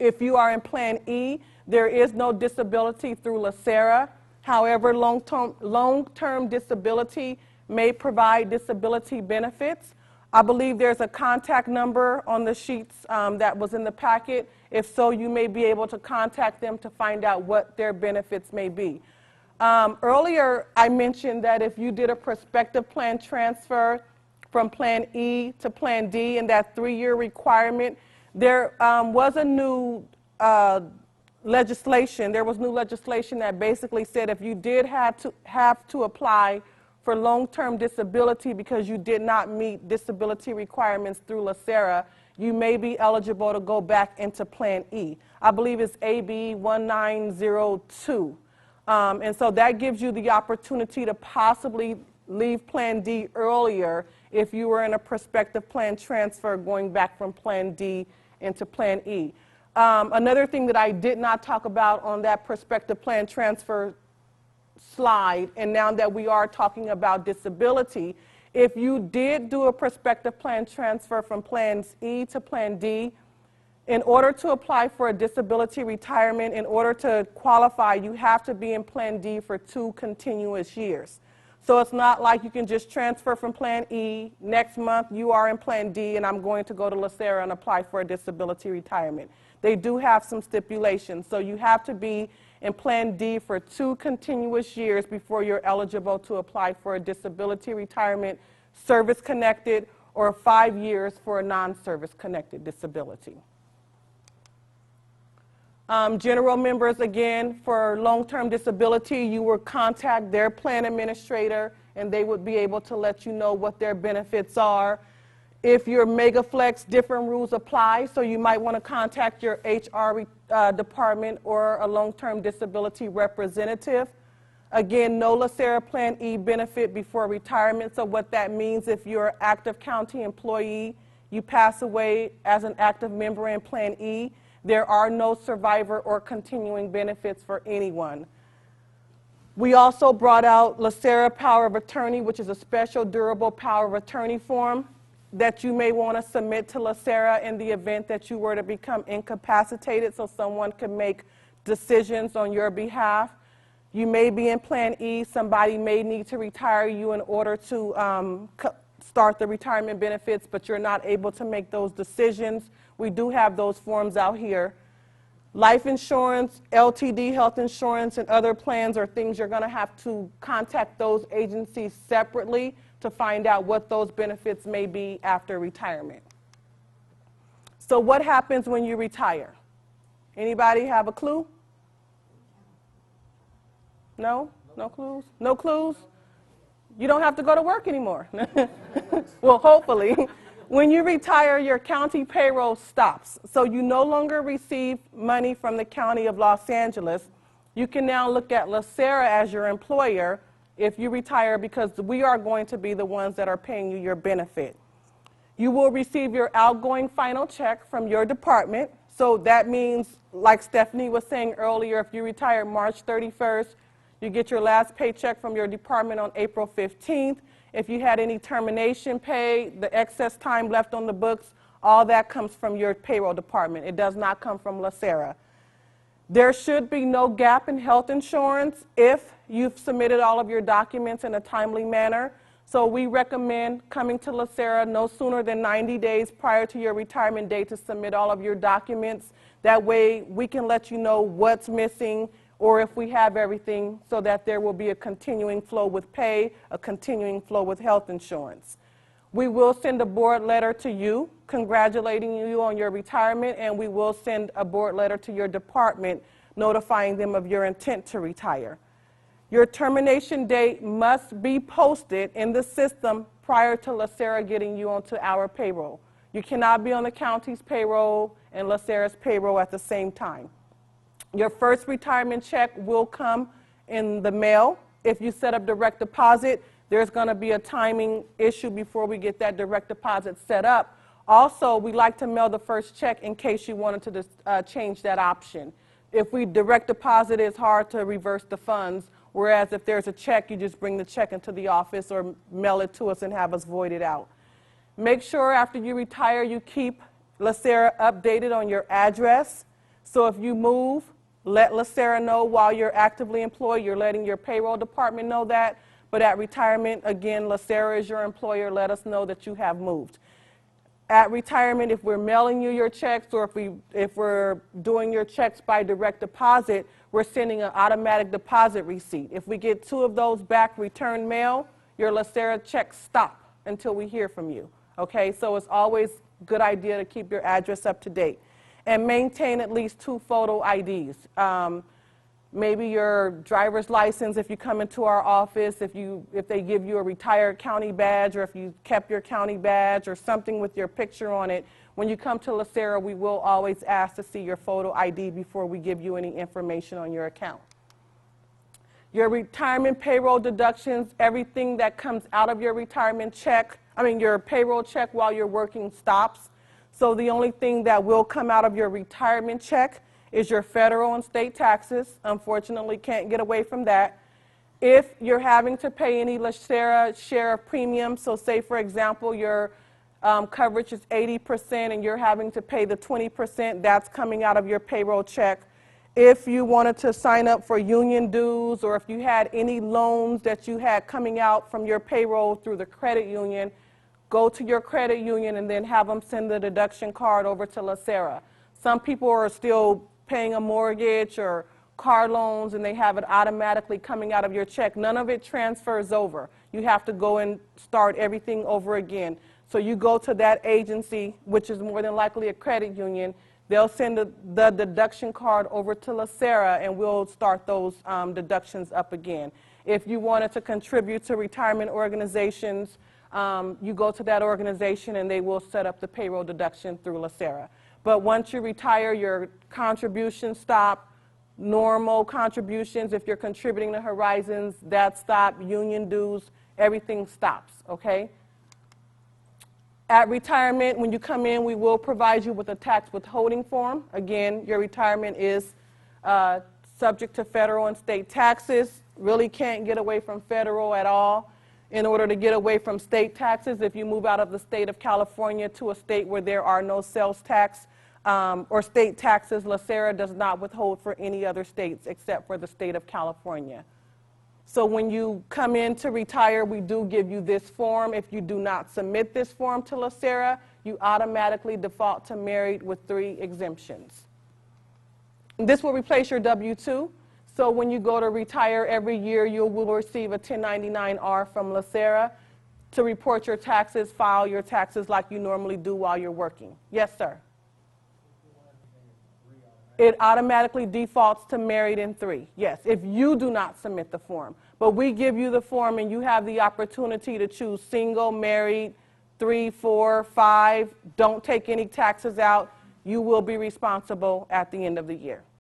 If you are in Plan E, there is no disability through LACERA. However, long-term disability may provide disability benefits. I believe there's a contact number on the sheets that was in the packet. If so, you may be able to contact them to find out what their benefits may be. Earlier, I mentioned that if you did a prospective plan transfer from Plan E to Plan D and that 3-year requirement, there was a new legislation. There was new legislation that basically said if you did have to apply for long-term disability because you did not meet disability requirements through LACERA, you may be eligible to go back into Plan E. I believe it's AB 1902. And so that gives you the opportunity to possibly leave Plan D earlier if you were in a prospective plan transfer going back from Plan D into Plan E. Another thing that I did not talk about on that prospective plan transfer slide, and now that we are talking about disability, if you did do a prospective plan transfer from Plans E to Plan D, in order to apply for a disability retirement, in order to qualify, you have to be in Plan D for 2 continuous years. So it's not like you can just transfer from Plan E, next month you are in Plan D and I'm going to go to LACERA and apply for a disability retirement. They do have some stipulations, so you have to be in Plan D for 2 continuous years before you're eligible to apply for a disability retirement, service-connected, or 5 years for a non-service-connected disability. General members, again, for long-term disability, you will contact their plan administrator and they would be able to let you know what their benefits are. If you're MegaFlex, different rules apply, so you might want to contact your HR department or a long-term disability representative. Again, no LACERA Plan E benefit before retirement, so what that means, if you're an active county employee, you pass away as an active member in Plan E, there are no survivor or continuing benefits for anyone. We also brought out LACERA Power of Attorney, which is a special durable power of attorney form that you may want to submit to LACERA in the event that you were to become incapacitated so someone can make decisions on your behalf. You may be in Plan E. Somebody may need to retire you in order to start the retirement benefits, but you're not able to make those decisions. We do have those forms out here. Life insurance, LTD health insurance, and other plans are things you're going to have to contact those agencies separately to find out what those benefits may be after retirement. So what happens when you retire? Anybody have a clue? No? No clues? No clues? You don't have to go to work anymore. Well, hopefully. When you retire, your county payroll stops. So you no longer receive money from the County of Los Angeles. You can now look at LACERA as your employer if you retire, because we are going to be the ones that are paying you your benefit. You will receive your outgoing final check from your department. So that means, like Stephanie was saying earlier, if you retire March 31st, you get your last paycheck from your department on April 15th. If you had any termination pay, the excess time left on the books, all that comes from your payroll department. It does not come from LACERA. There should be no gap in health insurance if you've submitted all of your documents in a timely manner. So we recommend coming to LACERA no sooner than 90 days prior to your retirement date to submit all of your documents. That way we can let you know what's missing, or if we have everything, so that there will be a continuing flow with pay, a continuing flow with health insurance. We will send a board letter to you congratulating you on your retirement, and we will send a board letter to your department notifying them of your intent to retire. Your termination date must be posted in the system prior to LACERA getting you onto our payroll. You cannot be on the county's payroll and LACERA's payroll at the same time. Your first retirement check will come in the mail. If you set up direct deposit, there's going to be a timing issue before we get that direct deposit set up. Also, we like to mail the first check in case you wanted to change that option. If we direct deposit, it's hard to reverse the funds, whereas if there's a check, you just bring the check into the office or mail it to us and have us void it out. Make sure after you retire, you keep LACERA updated on your address. So if you move, let LACERA know while you're actively employed. You're letting your payroll department know that. But at retirement, again, LACERA is your employer. Let us know that you have moved. At retirement, if we're mailing you your checks or if we're doing your checks by direct deposit, we're sending an automatic deposit receipt. If we get 2 of those back return mail, your LACERA checks stop until we hear from you. Okay, so it's always a good idea to keep your address up to date. And maintain at least 2 photo IDs. Maybe your driver's license if you come into our office, if they give you a retired county badge, or if you kept your county badge or something with your picture on it. When you come to LACERA, we will always ask to see your photo ID before we give you any information on your account. Your retirement payroll deductions, everything that comes out of your retirement check, your payroll check while you're working stops. So the only thing that will come out of your retirement check is your federal and state taxes. Unfortunately, can't get away from that. If you're having to pay any LACERA share of premium, so say, for example, your coverage is 80% and you're having to pay the 20%, that's coming out of your payroll check. If you wanted to sign up for union dues, or if you had any loans that you had coming out from your payroll through the credit union, go to your credit union and then have them send the deduction card over to LACERA. Some people are still paying a mortgage or car loans and they have it automatically coming out of your check. None of it transfers over. You have to go and start everything over again. So you go to that agency, which is more than likely a credit union. They'll send the deduction card over to LACERA and we'll start those deductions up again. If you wanted to contribute to retirement organizations, you go to that organization and they will set up the payroll deduction through LACERA. But once you retire, your contributions stop. Normal contributions, if you're contributing to Horizons, that stop. Union dues, everything stops, okay? At retirement, when you come in, we will provide you with a tax withholding form. Again, your retirement is subject to federal and state taxes. Really can't get away from federal at all. In order to get away from state taxes, if you move out of the state of California to a state where there are no sales tax or state taxes, LACERA does not withhold for any other states except for the state of California. So when you come in to retire, we do give you this form. If you do not submit this form to LACERA, you automatically default to married with 3 exemptions. This will replace your W-2. So when you go to retire every year, you will receive a 1099-R from LACERA to report your taxes, file your taxes like you normally do while you're working. Yes, sir. It automatically defaults to married in 3, yes, if you do not submit the form. But we give you the form and you have the opportunity to choose single, married, 3, 4, 5. Don't take any taxes out. You will be responsible at the end of the year.